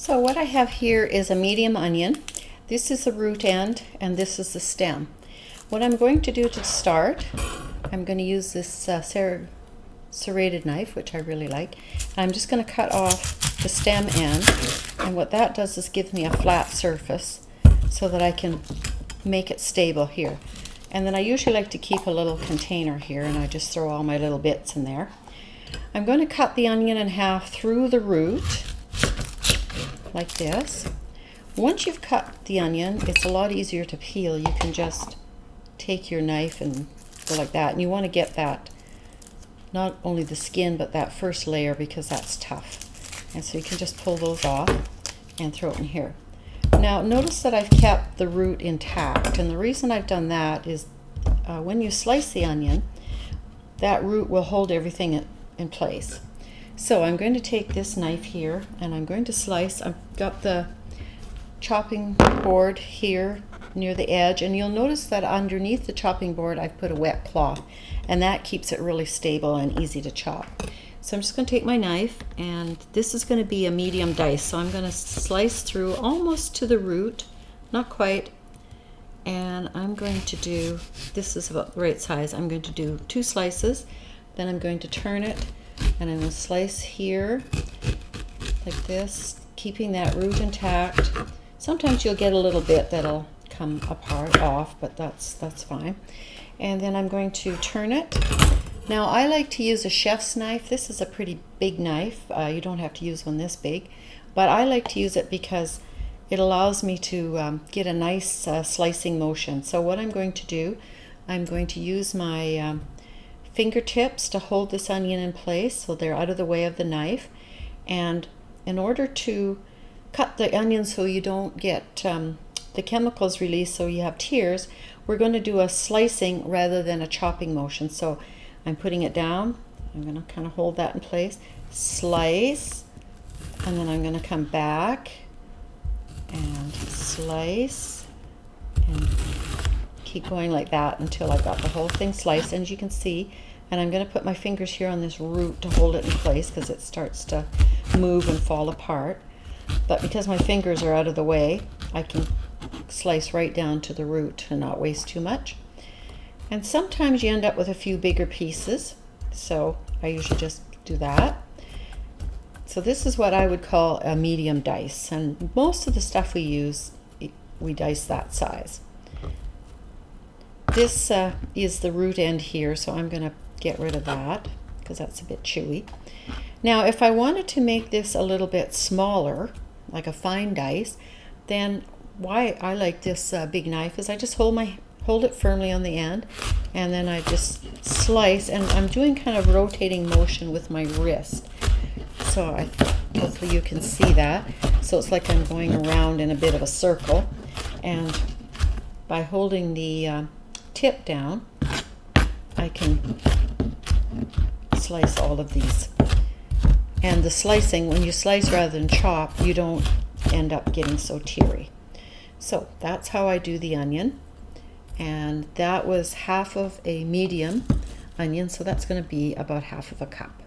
So what I have here is a medium onion. This is the root end and this is the stem. What I'm going to do to start, I'm going to use this serrated knife, which I really like. I'm just going to cut off the stem end, and what that does is give me a flat surface so that I can make it stable here. And then I usually like to keep a little container here, and I just throw all my little bits in there. I'm going to cut the onion in half through the root, like this. Once you've cut the onion, it's a lot easier to peel. You can just take your knife and go like that. And you want to get that, not only the skin, but that first layer, because that's tough. And so you can just pull those off and throw it in here. Now notice that I've kept the root intact, and the reason I've done that is when you slice the onion, that root will hold everything in place. So I'm going to take this knife here and I'm going to slice. I've got the chopping board here near the edge, and you'll notice that underneath the chopping board I've put a wet cloth, and that keeps it really stable and easy to chop. So I'm just going to take my knife, and this is going to be a medium dice, so I'm going to slice through almost to the root, not quite, and I'm going to do, this is about the right size, I'm going to do 2 slices, then I'm going to turn it, and I'm going to slice here like this, keeping that root intact. Sometimes you'll get a little bit that'll come apart off, but that's fine. And then I'm going to turn it. Now I like to use a chef's knife. This is a pretty big knife. You don't have to use one this big, but I like to use it because it allows me to get a nice slicing motion. So what I'm going to do, I'm going to use my fingertips to hold this onion in place so they're out of the way of the knife. And in order to cut the onion so you don't get the chemicals released so you have tears, we're going to do a slicing rather than a chopping motion. So I'm putting it down, I'm going to kind of hold that in place, slice, and then I'm going to come back and slice and keep going like that until I've got the whole thing sliced. And as you can see, and I'm going to put my fingers here on this root to hold it in place because it starts to move and fall apart. But because my fingers are out of the way, I can slice right down to the root and not waste too much. And sometimes you end up with a few bigger pieces, so I usually just do that. So this is what I would call a medium dice, and most of the stuff we use, we dice that size. This is the root end here, so I'm going to get rid of that because that's a bit chewy. Now if I wanted to make this a little bit smaller, like a fine dice, then why I like this big knife is I just hold it firmly on the end, and then I just slice, and I'm doing kind of rotating motion with my wrist. So hopefully you can see that. So it's like I'm going around in a bit of a circle, and by holding the tip down, I can slice all of these. And the slicing, when you slice rather than chop, you don't end up getting so teary. So that's how I do the onion, and that was half of a medium onion, so that's going to be about half of a cup.